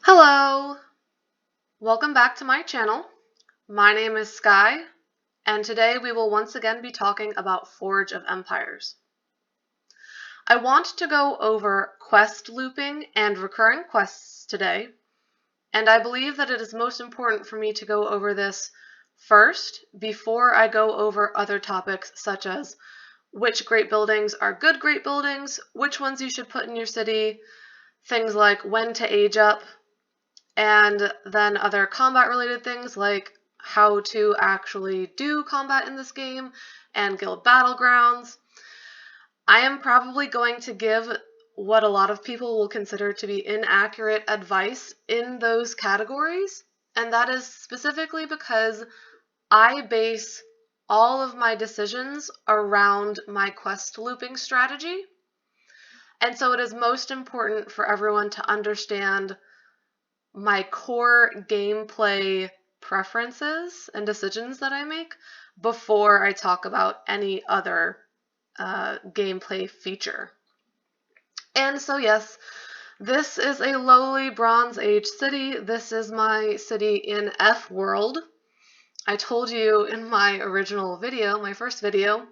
Hello! Welcome back to my channel. My name is Sky, and today we will once again be talking about Forge of Empires. I want to go over quest looping and recurring quests today, and I believe that it is most important for me to go over this first before I go over other topics such as which great buildings are good great buildings, which ones you should put in your city, things like when to age up, and then other combat related things like how to actually do combat in this game and guild battlegrounds. I am probably going to give what a lot of people will consider to be inaccurate advice in those categories, and that is specifically because I base all of my decisions around my quest looping strategy. And so it is most important for everyone to understand my core gameplay preferences and decisions that I make before I talk about any other gameplay feature. And so yes, this is a lowly Bronze Age city. This is my city in F World. I told you in my original video, my first video,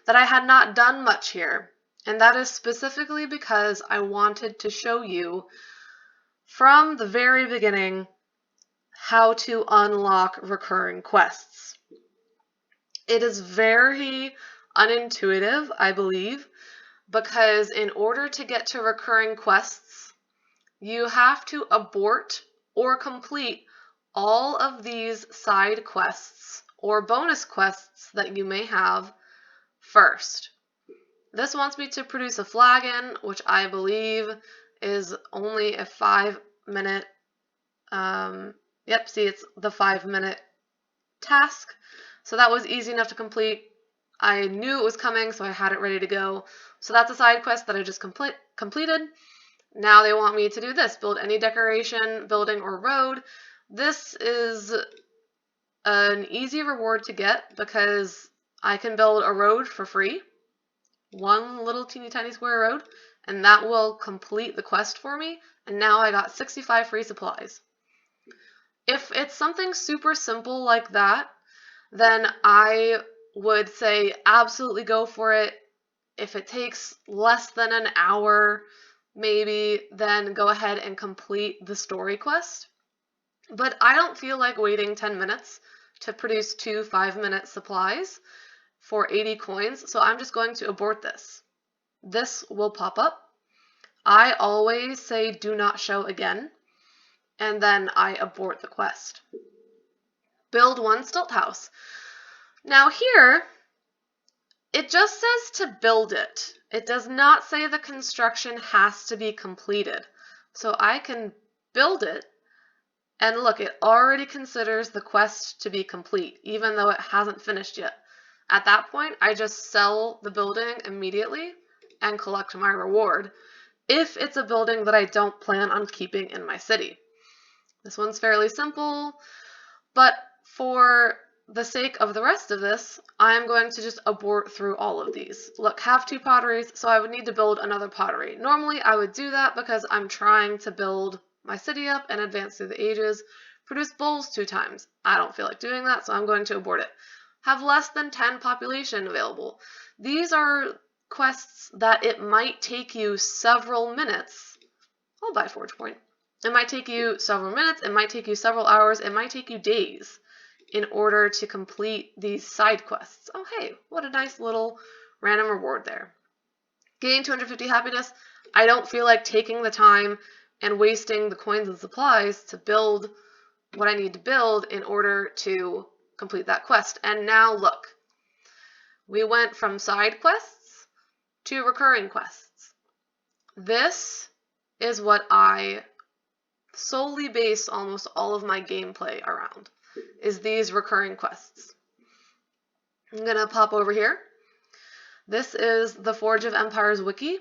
that I had not done much here. And that is specifically because I wanted to show you from the very beginning how to unlock recurring quests. It is very unintuitive, I believe, because in order to get to recurring quests, you have to abort or complete all of these side quests or bonus quests that you may have first. This wants me to produce a flagon, which I believe is only a 5-minute see, it's the 5-minute task. So that was easy enough to complete. I knew it was coming, so I had it ready to go. So that's a side quest that I just completed. Now they want me to do this, build any decoration, building, or road. This is an easy reward to get because I can build a road for free. One little teeny tiny square road, and that will complete the quest for me. And now I got 65 free supplies. If it's something super simple like that, then I would say absolutely go for it. If it takes less than an hour, maybe, then go ahead and complete the story quest. But I don't feel like waiting 10 minutes to produce 2 5-minute supplies for 80 coins, so I'm just going to abort this. This will pop up. I always say do not show again, and then I abort the quest. Build 1 stilt house. Now here, it just says to build it. It does not say the construction has to be completed. So I can build it, and look, it already considers the quest to be complete, even though it hasn't finished yet. At that point, I just sell the building immediately and collect my reward, if it's a building that I don't plan on keeping in my city. This one's fairly simple, but for the sake of the rest of this, I'm going to just abort through all of these. Look, have 2 potteries, so I would need to build another pottery. Normally, I would do that because I'm trying to build my city up and advance through the ages. Produce bowls 2 times. I don't feel like doing that, so I'm going to abort it. Have less than 10 population available. These are quests that it might take you several minutes. I'll buy Forge Point. It might take you several minutes, it might take you several hours, it might take you days in order to complete these side quests. Oh hey, what a nice little random reward there. Gain 250 happiness. I don't feel like taking the time and wasting the coins and supplies to build what I need to build in order to complete that quest. And now look, we went from side quests to recurring quests. This is what I solely base almost all of my gameplay around, is these recurring quests. I'm gonna pop over here. This is the Forge of Empires wiki,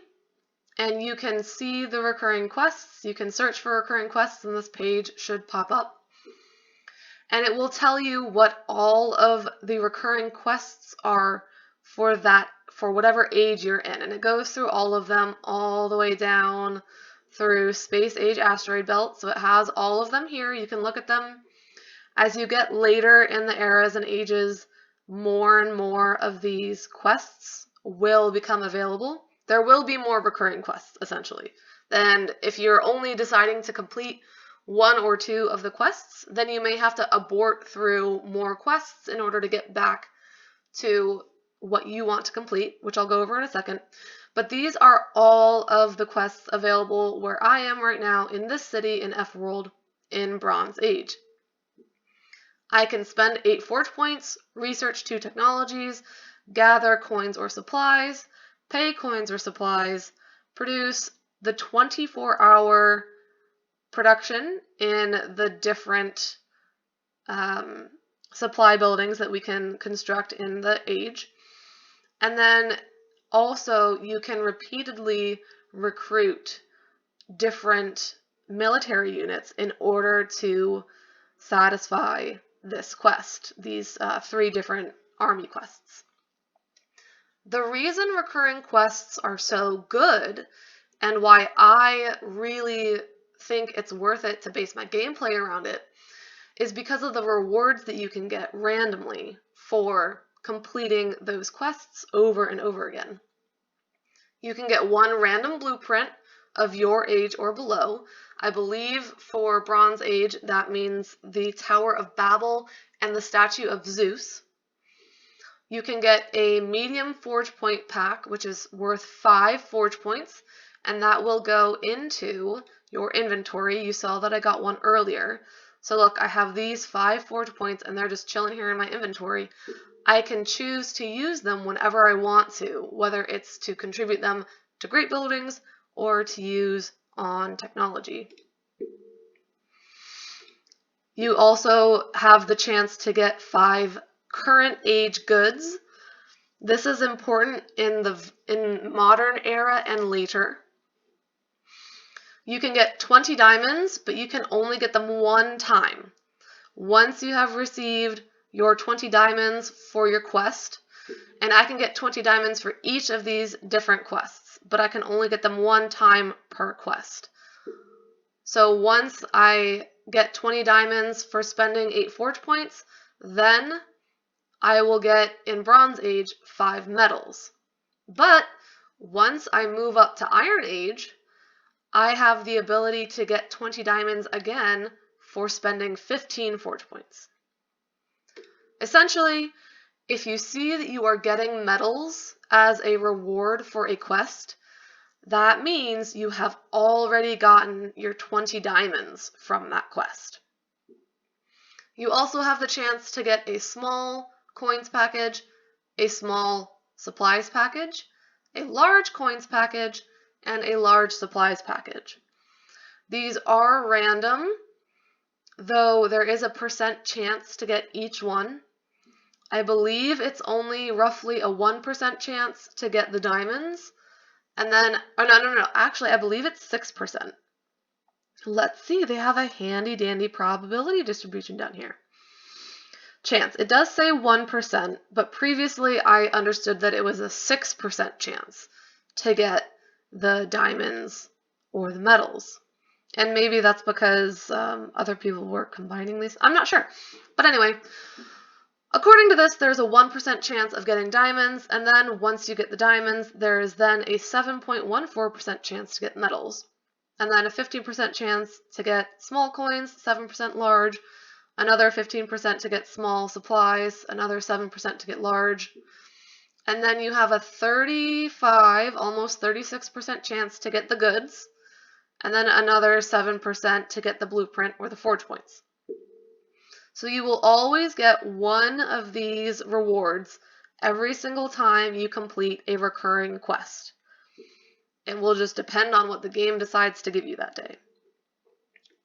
and you can see the recurring quests. You can search for recurring quests, and this page should pop up. And it will tell you what all of the recurring quests are for whatever age you're in. And it goes through all of them all the way down through space age asteroid belt. So it has all of them here. You can look at them. As you get later in the eras and ages, more and more of these quests will become available. There will be more recurring quests, essentially. And if you're only deciding to complete one or two of the quests, then you may have to abort through more quests in order to get back to what you want to complete, which I'll go over in a second. But these are all of the quests available where I am right now in this city in F-World in Bronze Age. I can spend 8 forge points, research 2 technologies, gather coins or supplies, pay coins or supplies, produce the 24-hour production in the different supply buildings that we can construct in the age. And then also you can repeatedly recruit different military units in order to satisfy this quest, these 3 different army quests. The reason recurring quests are so good and why I really think it's worth it to base my gameplay around it is because of the rewards that you can get randomly for completing those quests over and over again. You can get 1 random blueprint of your age or below. I believe for Bronze Age that means the Tower of Babel and the statue of Zeus. You can get a medium forge point pack, which is worth 5 forge points, and that will go into your inventory. You saw that I got one earlier. So look, I have these 5 forge points and they're just chilling here in my inventory. I can choose to use them whenever I want to, whether it's to contribute them to great buildings or to use on technology. You also have the chance to get 5 current age goods. This is important in modern era and later. You can get 20 diamonds, but you can only get them 1 time. Once you have received your 20 diamonds for your quest, and I can get 20 diamonds for each of these different quests, but I can only get them 1 time per quest. So once I get 20 diamonds for spending 8 forge points, then I will get, in Bronze Age, 5 medals. But once I move up to Iron Age, I have the ability to get 20 diamonds again for spending 15 forge points. Essentially, if you see that you are getting medals as a reward for a quest, that means you have already gotten your 20 diamonds from that quest. You also have the chance to get a small coins package, a small supplies package, a large coins package, and a large supplies package. These are random, though there is a % chance to get each one. I believe it's only roughly a 1% chance to get the diamonds. And then, oh no, actually I believe it's 6%. Let's see, they have a handy dandy probability distribution down here. Chance, it does say 1%, but previously I understood that it was a 6% chance to get the diamonds or the medals. And maybe that's because other people were combining these. I'm not sure. But anyway, according to this, there's a 1% chance of getting diamonds, and then once you get the diamonds, there is then a 7.14% chance to get medals, and then a 15% chance to get small coins, 7% large, another 15% to get small supplies, another 7% to get large, and then you have a 35, almost 36% chance to get the goods, and then another 7% to get the blueprint or the forge points. So you will always get one of these rewards every single time you complete a recurring quest. It will just depend on what the game decides to give you that day.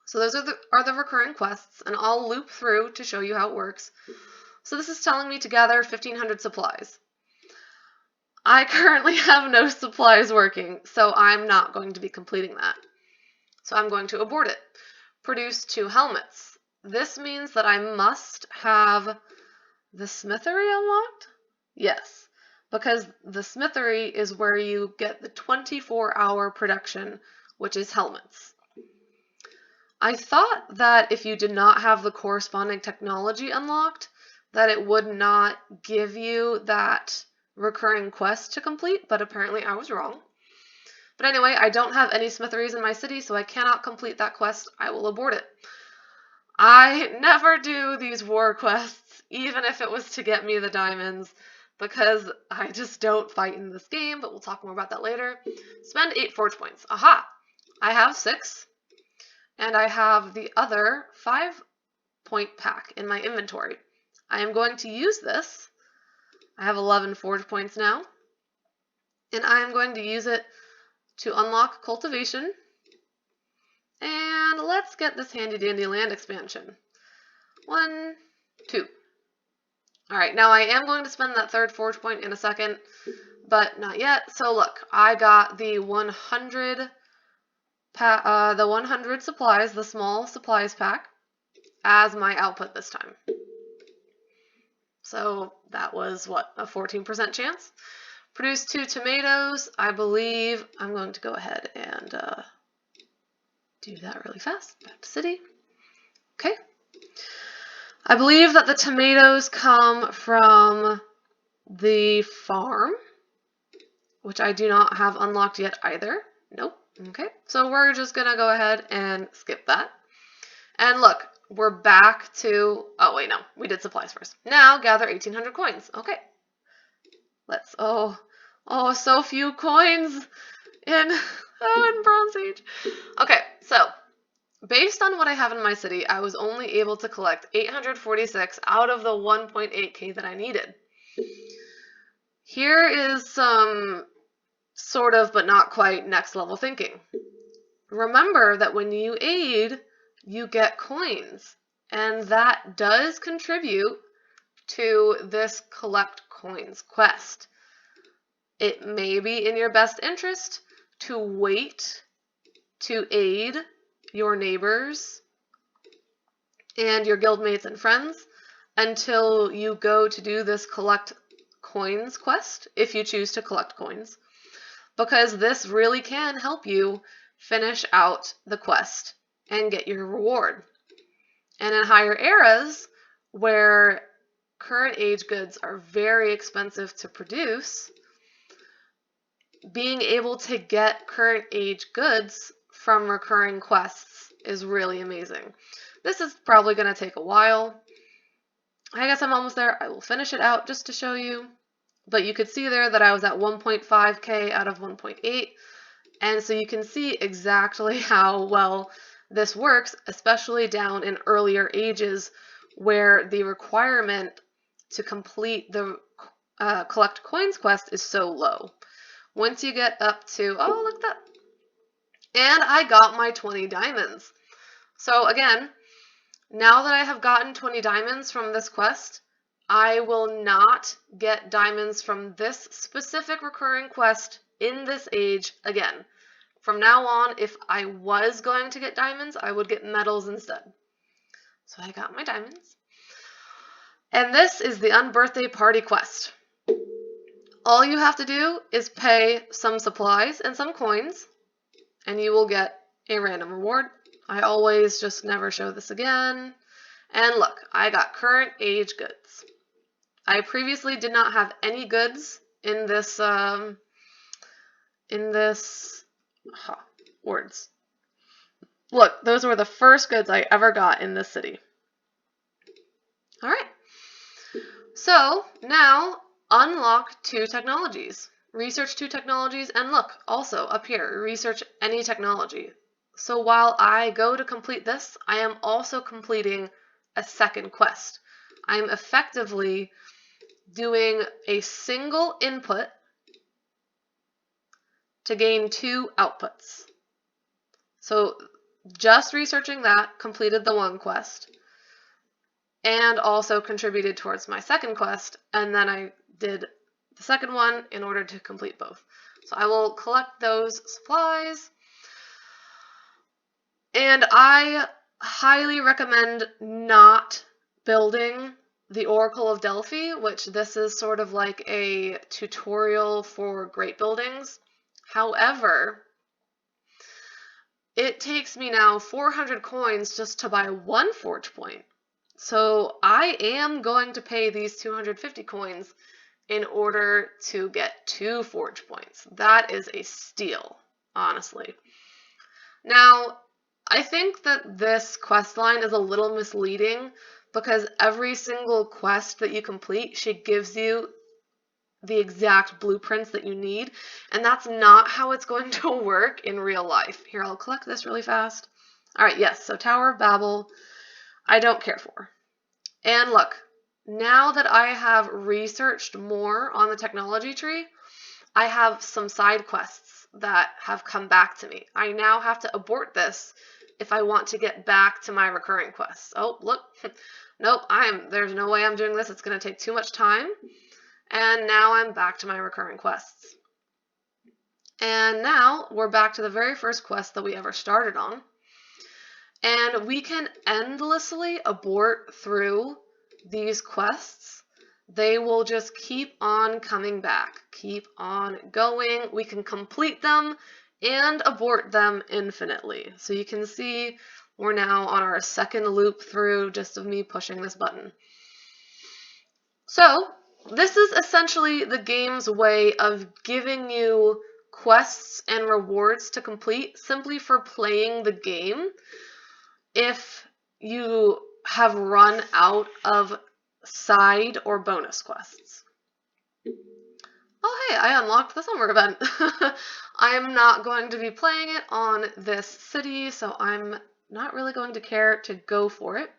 So those are the recurring quests, and I'll loop through to show you how it works. So this is telling me to gather 1,500 supplies. I currently have no supplies working, so I'm not going to be completing that. So I'm going to abort it. Produce 2 helmets. This means that I must have the smithery unlocked? Yes, because the smithery is where you get the 24-hour production which is helmets. I thought that if you did not have the corresponding technology unlocked, that it would not give you that recurring quest to complete, but apparently I was wrong. But anyway, I don't have any smitheries in my city, so I cannot complete that quest. I will abort it. I never do these war quests, even if it was to get me the diamonds, because I just don't fight in this game, but we'll talk more about that later. Spend 8 forge points. Aha! I have 6, and I have the other 5-point pack in my inventory. I am going to use this. I have 11 forge points now, and I am going to use it to unlock cultivation. And let's get this handy dandy land expansion. 1, 2. Alright, now I am going to spend that 3rd forge point in a second, but not yet. So look, I got the 100 supplies, the small supplies pack, as my output this time. So that was, what, a 14% chance? Produced 2 tomatoes. I believe I'm going to go ahead and do that really fast. Back to city. Okay. I believe that the tomatoes come from the farm, which I do not have unlocked yet either. Nope. Okay. So we're just going to go ahead and skip that. And look, we're back to, oh wait, no, we did supplies first. Now gather 1,800 coins. Okay. Let's, oh, so few coins in Bronze Age. Okay, so based on what I have in my city, I was only able to collect 846 out of the 1.8k that I needed. Here is some sort of, but not quite, next level thinking. Remember that when you aid, you get coins, and that does contribute to this collect coins quest. It may be in your best interest to wait to aid your neighbors and your guildmates and friends until you go to do this collect coins quest, if you choose to collect coins, because this really can help you finish out the quest and get your reward. And in higher eras, where current age goods are very expensive to produce, being able to get current age goods from recurring quests is really amazing. This is probably going to take a while. I guess I'm almost there. I will finish it out just to show you. But you could see there that I was at 1.5k out of 1.8. And so you can see exactly how well this works, especially down in earlier ages where the requirement to complete the collect coins quest is so low. Once you get up to, oh, look at that. And I got my 20 diamonds. So again, now that I have gotten 20 diamonds from this quest, I will not get diamonds from this specific recurring quest in this age again. From now on, if I was going to get diamonds, I would get medals instead. So I got my diamonds. And this is the Unbirthday Party quest. All you have to do is pay some supplies and some coins, and you will get a random reward. I always just never show this again. And look, I got current age goods. I previously did not have any goods in this, words. Look, those were the first goods I ever got in this city. All right. So now unlock 2 technologies. Research 2 technologies, and look, also up here, research any technology. So while I go to complete this, I am also completing a second quest. I'm effectively doing a single input to gain 2 outputs. So just researching that completed the one quest and also contributed towards my second quest, and then I did the second one in order to complete both. So I will collect those supplies, and I highly recommend not building the Oracle of Delphi, which this is sort of like a tutorial for great buildings. However, it takes me now 400 coins just to buy one forge point. So I am going to pay these 250 coins in order to get 2 forge points. That is a steal, honestly. Now, I think that this quest line is a little misleading because every single quest that you complete, she gives you the exact blueprints that you need, and that's not how it's going to work in real life. Here, I'll collect this really fast. All right, yes, so Tower of Babel, I don't care for. And look, now that I have researched more on the technology tree, I have some side quests that have come back to me. I now have to abort this if I want to get back to my recurring quests. Oh, look. Nope, there's no way I'm doing this. It's going to take too much time. And now I'm back to my recurring quests. And now we're back to the very first quest that we ever started on. And we can endlessly abort through these quests. They will just keep on coming back, keep on going. We can complete them and abort them infinitely. So you can see we're now on our second loop through just of me pushing this button. So this is essentially the game's way of giving you quests and rewards to complete simply for playing the game if you have run out of side or bonus quests. Oh hey, I unlocked the summer event. I'm not going to be playing it on this city, so I'm not really going to care to go for it,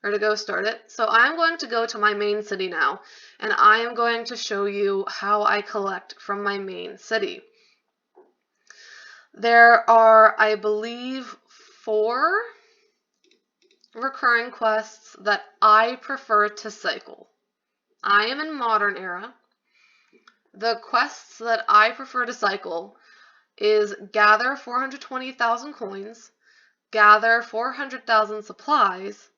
or to go start it. So I'm going to go to my main city now, and I am going to show you how I collect from my main city. There are, I believe, 4 recurring quests that I prefer to cycle. I am in modern era. The quests that I prefer to cycle is gather 420,000 coins, gather 400,000 supplies,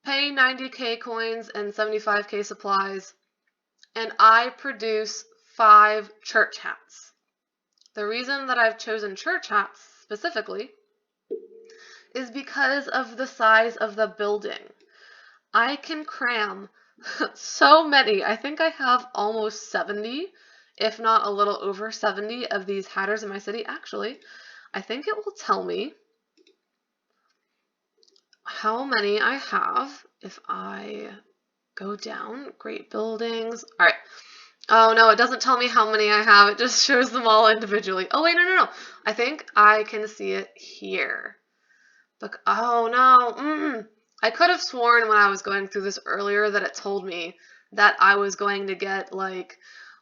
pay 90k coins and 75k supplies, and I produce 5 church hats. The reason that I've chosen church hats specifically is because of the size of the building. I can cram so many. I think I have almost 70, if not a little over 70 of these hatters in my city. Actually, I think it will tell me how many I have if I go down. Great buildings. All right. Oh no, it doesn't tell me how many I have. It just shows them all individually. Oh wait, no. I think I can see it here. Look, oh no. I could have sworn when I was going through this earlier that it told me that I was going to get like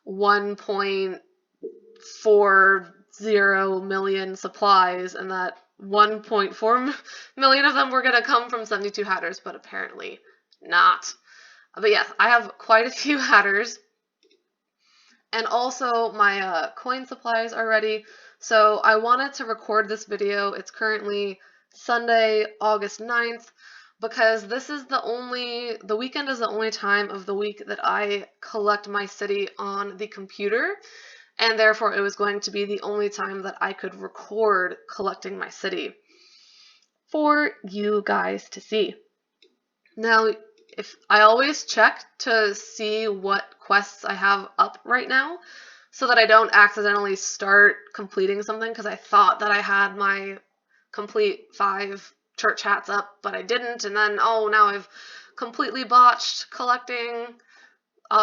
1.40 million supplies and that 1.4 million of them were going to come from 72 hatters, but apparently not. But yes, I have quite a few hatters. And also my coin supplies are ready. So I wanted to record this video. It's currently Sunday, August 9th, because this is the weekend is the only time of the week that I collect my city on the computer, and therefore it was going to be the only time that I could record collecting my city for you guys to see. Now, if I always check to see what quests I have up right now so that I don't accidentally start completing something, because I thought that I had my complete 5 church hats up, but I didn't, and then, oh, now I've completely botched collecting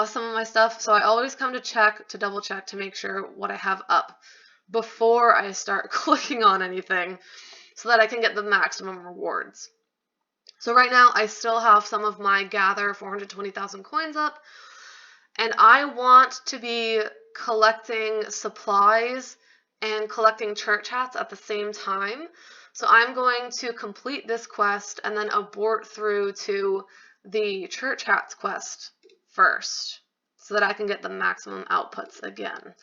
some of my stuff. So I always come to double check to make sure what I have up before I start clicking on anything so that I can get the maximum rewards. So right now I still have some of my gather 420,000 coins up, and I want to be collecting supplies and collecting church hats at the same time. So I'm going to complete this quest and then abort through to the church hats quest first so that I can get the maximum outputs again.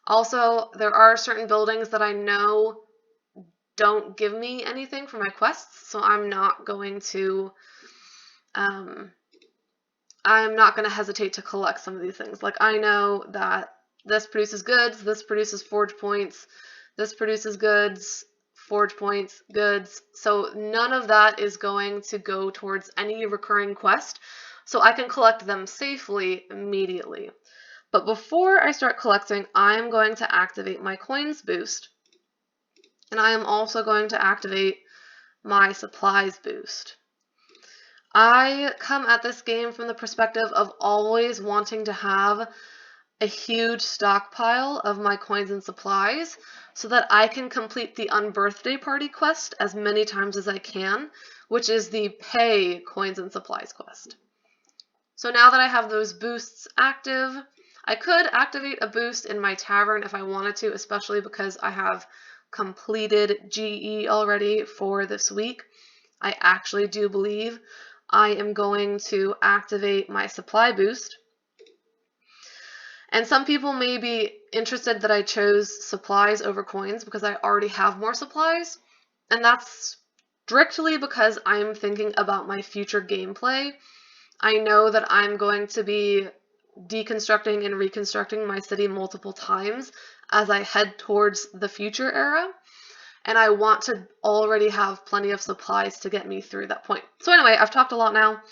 Also, there are certain buildings that I know don't give me anything for my quests, so I'm not going to hesitate to collect some of these things. Like, I know that this produces goods, this produces forge points, this produces goods forge points, goods. So none of that is going to go towards any recurring quest. So I can collect them safely immediately. But before I start collecting, I am going to activate my coins boost. And I am also going to activate my supplies boost. I come at this game from the perspective of always wanting to have a huge stockpile of my coins and supplies so that I can complete the Unbirthday Party quest as many times as I can, which is the pay coins and supplies quest. So now that I have those boosts active, I could activate a boost in my tavern if I wanted to, especially because I have completed GE already for this week. I actually do believe I am going to activate my supply boost. And some people may be interested that I chose supplies over coins because I already have more supplies. And that's strictly because I'm thinking about my future gameplay. I know that I'm going to be deconstructing and reconstructing my city multiple times as I head towards the future era. And I want to already have plenty of supplies to get me through that point. So anyway, I've talked a lot now.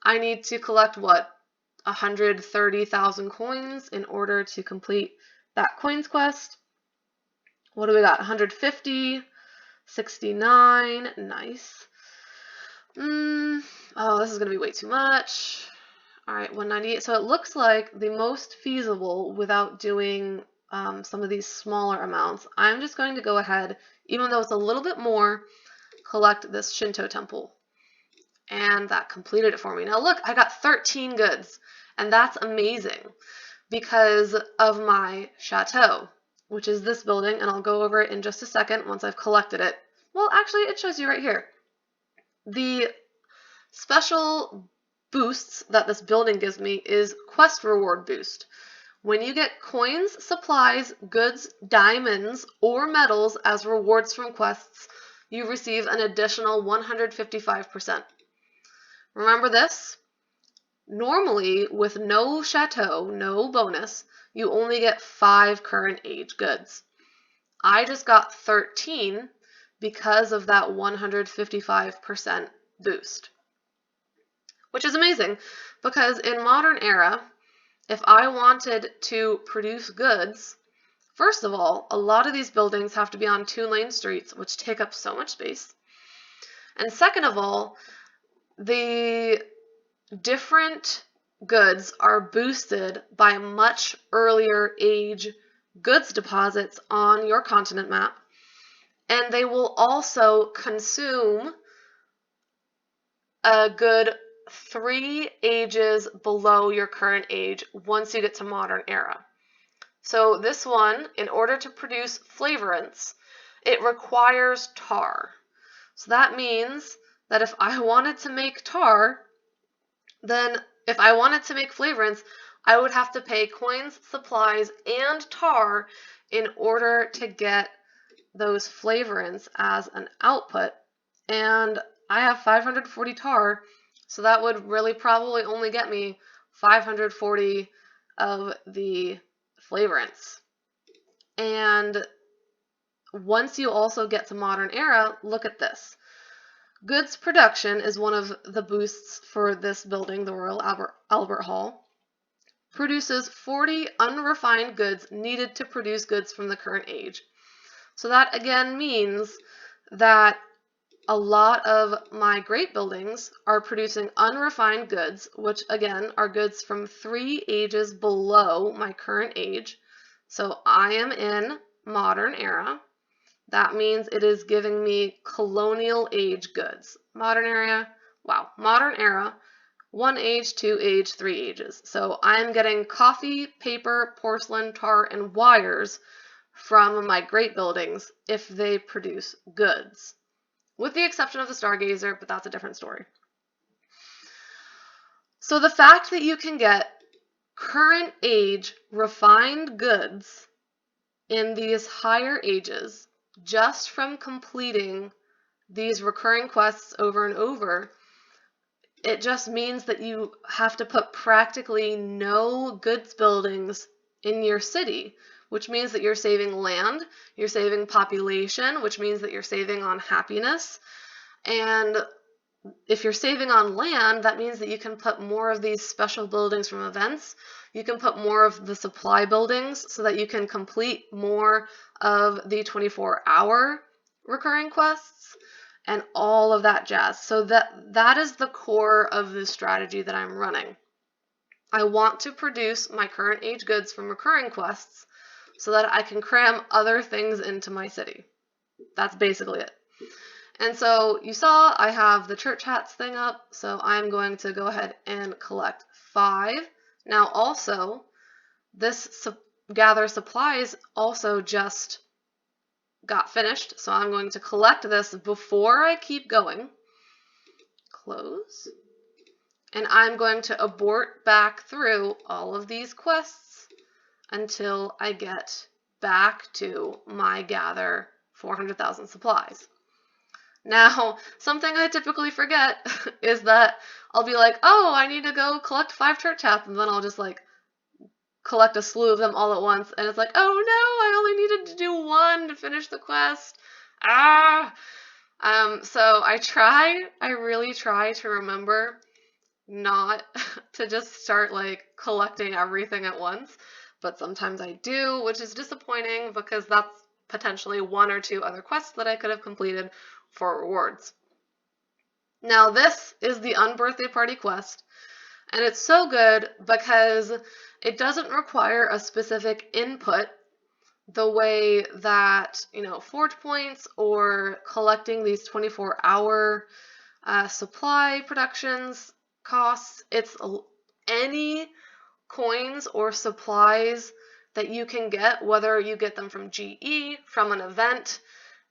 I need to collect, 130,000 coins in order to complete that coins quest. What do we got? 150, 69, nice. Oh, this is going to be way too much. All right, 198. So it looks like the most feasible without doing some of these smaller amounts, I'm just going to go ahead, even though it's a little bit more, collect this Shinto temple. And that completed it for me. Now look, I got 13 goods, and that's amazing because of my chateau, which is this building, and I'll go over it in just a second once I've collected it. Well, actually, it shows you right here. The special boosts that this building gives me is quest reward boost. When you get coins, supplies, goods, diamonds, or metals as rewards from quests, you receive an additional 155%. Remember this? Normally, with no chateau, no bonus, you only get 5 current age goods. I just got 13 because of that 155% boost. Which is amazing, because in modern era, if I wanted to produce goods, first of all, a lot of these buildings have to be on 2-lane streets, which take up so much space. And second of all, the different goods are boosted by much earlier age goods deposits on your continent map, and they will also consume a good 3 ages below your current age once you get to modern era. So this one, in order to produce flavorants, it requires tar. So that means that if I wanted to make tar, then if I wanted to make flavorants, I would have to pay coins, supplies, and tar in order to get those flavorants as an output. And I have 540 tar, so that would really probably only get me 540 of the flavorants. And once you also get to modern era, look at this. Goods production is one of the boosts for this building, the Royal Albert Hall. Produces 40 unrefined goods needed to produce goods from the current age. So that again means that a lot of my great buildings are producing unrefined goods, which again are goods from 3 ages below my current age. So I am in modern era. That means it is giving me colonial age goods. Modern era, 1 age, 2 age, 3 ages. So I'm getting coffee, paper, porcelain, tar, and wires from my great buildings if they produce goods. With the exception of the Stargazer, but that's a different story. So the fact that you can get current age refined goods in these higher ages just from completing these recurring quests over and over, it just means that you have to put practically no goods buildings in your city, which means that you're saving land, you're saving population, which means that you're saving on happiness. And if you're saving on land, that means that you can put more of these special buildings from events. You can put more of the supply buildings so that you can complete more of the 24-hour recurring quests and all of that jazz. So that is the core of the strategy that I'm running. I want to produce my current age goods from recurring quests so that I can cram other things into my city. That's basically it. And so you saw I have the church hats thing up, so I'm going to go ahead and collect 5. Now also, this gather supplies also just got finished, so I'm going to collect this before I keep going. Close. And I'm going to abort back through all of these quests until I get back to my gather 400,000 supplies. Now, something I typically forget is that I'll be like, oh, I need to go collect 5 church hats, and then I'll just like collect a slew of them all at once, and it's like, oh no, I only needed to do 1 to finish the quest. So I really try to remember not to just start like collecting everything at once, but sometimes I do, which is disappointing because that's potentially 1 or 2 other quests that I could have completed for rewards. Now this is the Unbirthday Party quest, and it's so good because it doesn't require a specific input the way that, forge points or collecting these 24-hour supply productions costs. It's any coins or supplies that you can get, whether you get them from GE, from an event.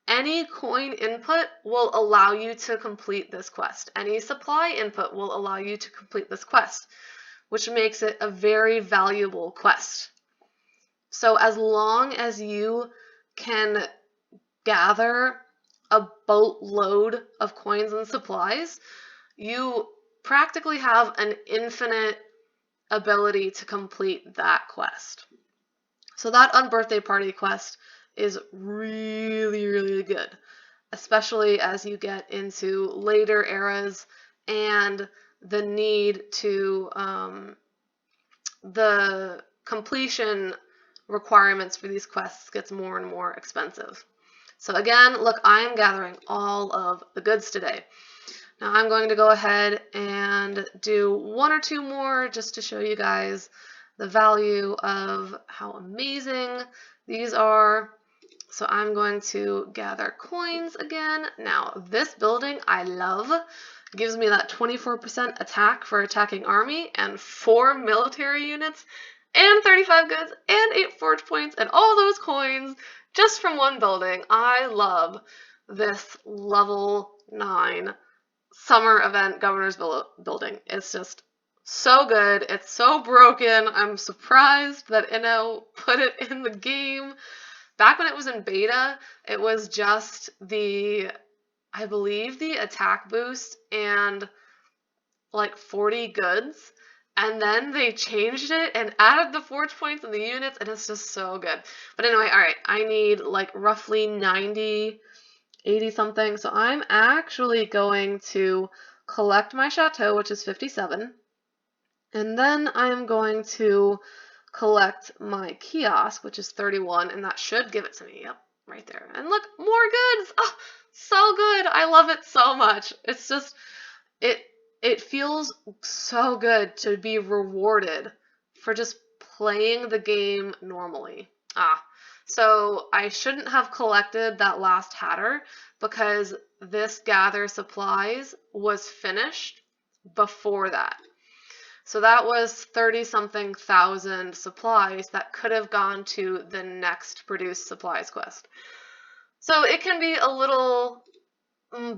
Any coin input will allow you to complete this quest. Any supply input will allow you to complete this quest, which makes it a very valuable quest. So as long as you can gather a boatload of coins and supplies, you practically have an infinite ability to complete that quest. So that Unbirthday Party quest is really, really good, especially as you get into later eras and the need to, the completion requirements for these quests gets more and more expensive. So again, look, I am gathering all of the goods today. Now I'm going to go ahead and do 1 or 2 more just to show you guys the value of how amazing these are. So I'm going to gather coins again. Now this building I love. It gives me that 24% attack for attacking army and 4 military units and 35 goods and 8 forge points and all those coins just from 1 building. I love this level 9 summer event governor's building. It's just so good. It's so broken. I'm surprised that Inno put it in the game. Back when it was in beta, it was just I believe the attack boost and like 40 goods. And then they changed it and added the forge points and the units, and it's just so good. But anyway, all right, I need like roughly 90, 80 something. So I'm actually going to collect my chateau, which is 57. And then I'm going to collect my kiosk, which is 31, and that should give it to me. Yep, right there. And look, more goods. Oh, so good. I love it so much. It's just, it feels so good to be rewarded for just playing the game normally. So I shouldn't have collected that last hatter because this gather supplies was finished before that. So that was 30-something thousand supplies that could have gone to the next produce supplies quest. So it can be a little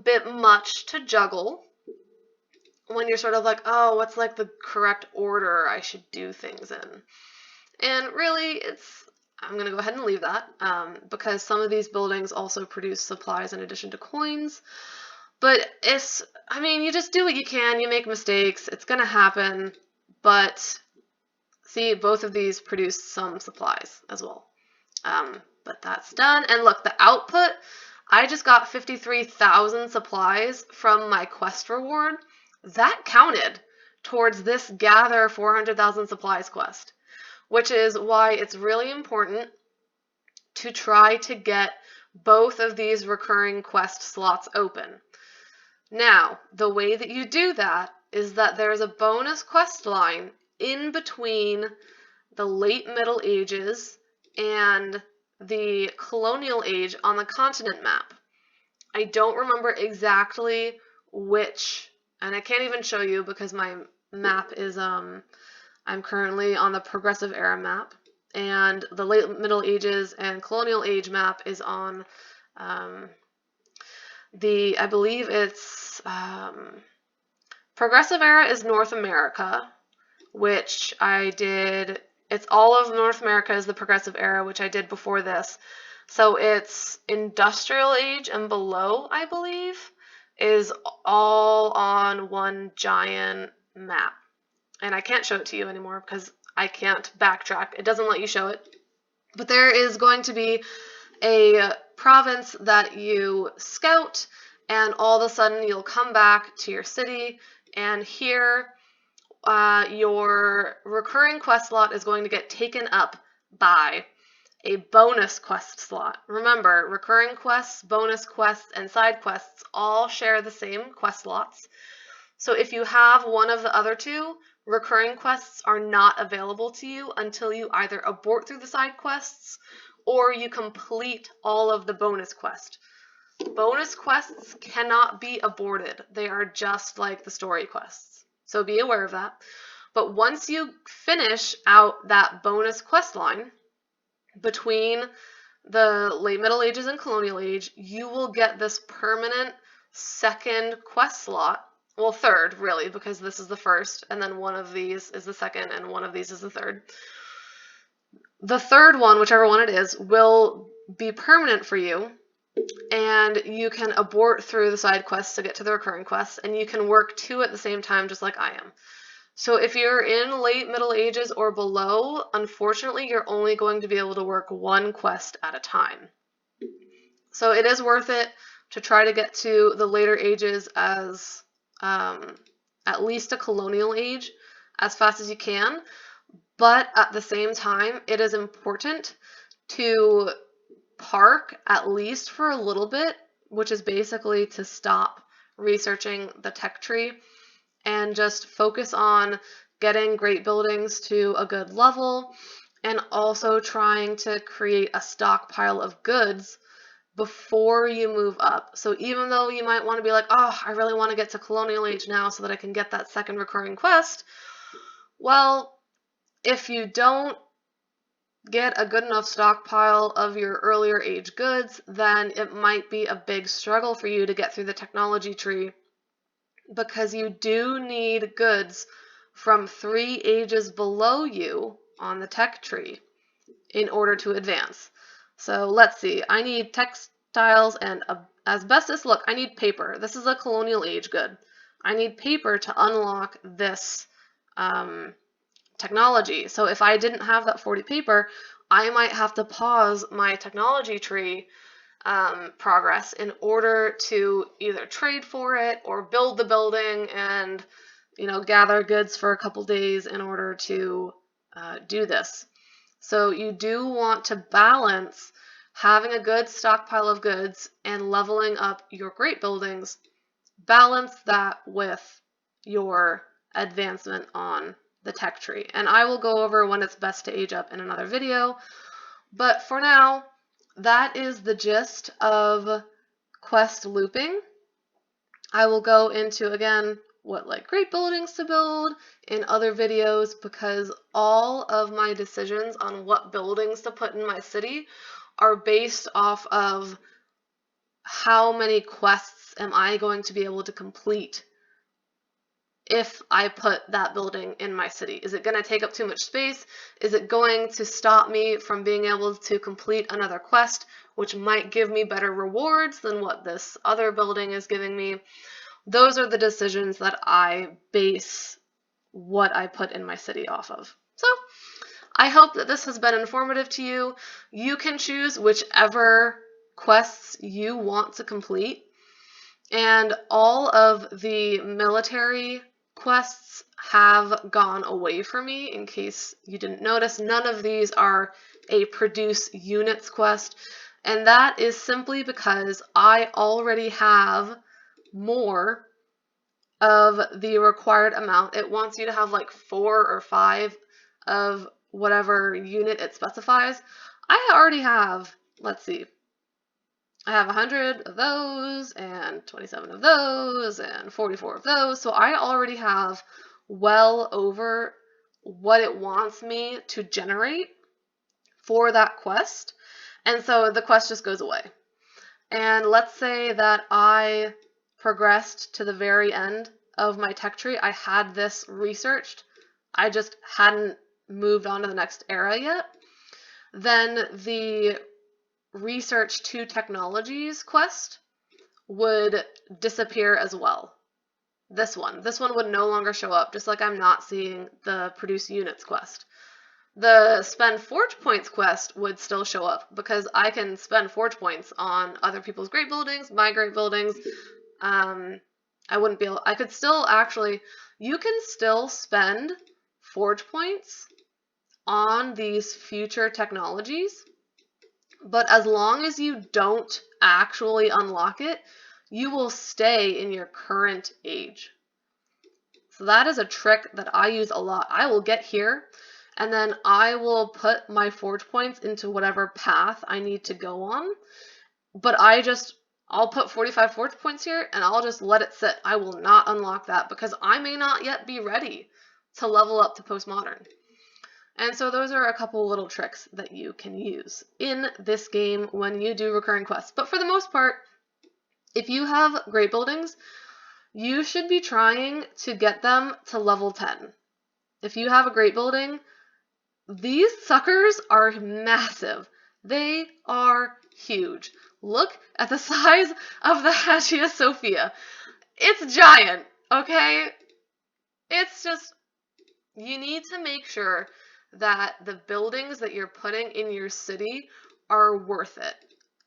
bit much to juggle when you're sort of like, oh, what's like the correct order I should do things in? And really, I'm going to go ahead and leave that because some of these buildings also produce supplies in addition to coins. But you just do what you can. You make mistakes. It's going to happen. But see, both of these produce some supplies as well. But that's done. And look, the output, I just got 53,000 supplies from my quest reward. That counted towards this gather 400,000 supplies quest, which is why it's really important to try to get both of these recurring quest slots open. Now, the way that you do that is that there's a bonus quest line in between the late Middle Ages and the colonial age on the continent map. I don't remember exactly which, and I can't even show you because my map is, I'm currently on the progressive era map, and the late Middle Ages and colonial age map is on I believe it's, progressive era is North America, which I did. It's all of North America is the progressive era, which I did before this. So it's industrial age and below, I believe, is all on one giant map. And I can't show it to you anymore because I can't backtrack. It doesn't let you show it. But there is going to be a province that you scout, and all of a sudden you'll come back to your city, and here your recurring quest slot is going to get taken up by a bonus quest slot. Remember, recurring quests, bonus quests, and side quests all share the same quest slots. So if you have one of the other two, recurring quests are not available to you until you either abort through the side quests or you complete all of the bonus quest. Bonus quests cannot be aborted. They are just like the story quests. So be aware of that. But once you finish out that bonus quest line between the late Middle Ages and colonial age, you will get this permanent second quest slot. Well, third, really, because this is the first, and then one of these is the second, and one of these is the third. The third one, whichever one it is, will be permanent for you, and you can abort through the side quests to get to the recurring quests, and you can work two at the same time, just like I am. So if you're in late Middle Ages or below, unfortunately, you're only going to be able to work one quest at a time. So it is worth it to try to get to the later ages as at least a colonial age as fast as you can. But at the same time, it is important to park at least for a little bit, which is basically to stop researching the tech tree and just focus on getting great buildings to a good level and also trying to create a stockpile of goods before you move up. So even though you might want to be like, oh, I really want to get to colonial age now so that I can get that second recurring quest, well, if you don't get a good enough stockpile of your earlier age goods, then it might be a big struggle for you to get through the technology tree, because you do need goods from 3 ages below you on the tech tree in order to advance. So let's see, I need textiles and asbestos. Look, I need paper. This is a colonial age good. I need paper to unlock this technology. So if I didn't have that 40 paper, I might have to pause my technology tree progress in order to either trade for it or build the building and, you know, gather goods for a couple days in order to do this. So you do want to balance having a good stockpile of goods and leveling up your great buildings. Balance that with your advancement on the tech tree. And I will go over when it's best to age up in another video. But for now, that is the gist of quest looping. I will go into, again, what like great buildings to build in other videos, because all of my decisions on what buildings to put in my city are based off of how many quests am I going to be able to complete if I put that building in my city. Is it going to take up too much space? Is it going to stop me from being able to complete another quest, which might give me better rewards than what this other building is giving me? Those are the decisions that I base what I put in my city off of. So I hope that this has been informative to you. You can choose whichever quests you want to complete. And all of the military quests have gone away from me, in case you didn't notice. None of these are a produce units quest, and that is simply because I already have more of the required amount. It wants you to have like 4 or 5 of whatever unit it specifies. I already have, let's see, I have 100 of those, and 27 of those, and 44 of those, so I already have well over what it wants me to generate for that quest, and so the quest just goes away. And let's say that I progressed to the very end of my tech tree. I had this researched, I just hadn't moved on to the next era yet. Then the research 2 technologies quest would disappear as well. This one would no longer show up, just like I'm not seeing the produce units quest. The spend forge points quest would still show up because I can spend forge points on other people's great buildings, my great buildings. I wouldn't be able, I could still actually, you can still spend forge points on these future technologies, but as long as you don't actually unlock it, you will stay in your current age. So that is a trick that I use a lot. I will get here, and then I will put my forge points into whatever path I need to go on, but I'll put 45 forge points here, and I'll just let it sit. I will not unlock that because I may not yet be ready to level up to postmodern. And so those are a couple little tricks that you can use in this game when you do recurring quests. But for the most part, if you have great buildings, you should be trying to get them to level 10. If you have a great building, these suckers are massive. They are huge. Look at the size of the Hagia Sophia. It's giant, okay? It's just, you need to make sure that the buildings that you're putting in your city are worth it.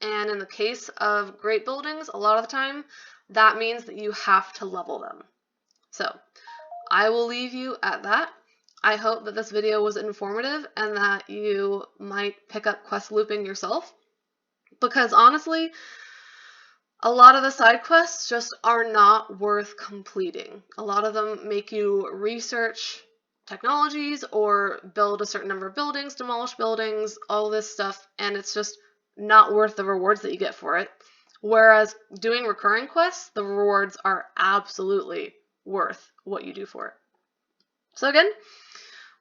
And in the case of great buildings, a lot of the time, that means that you have to level them. So, I will leave you at that. I hope that this video was informative and that you might pick up quest looping yourself. Because honestly, a lot of the side quests just are not worth completing. A lot of them make you research technologies or build a certain number of buildings, demolish buildings, all this stuff, and it's just not worth the rewards that you get for it. Whereas doing recurring quests, the rewards are absolutely worth what you do for it. So again,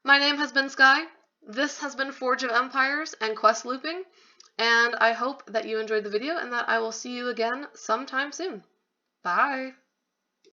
my name has been Sky. This has been Forge of Empires and quest looping, and I hope that you enjoyed the video and that I will see you again sometime soon. Bye!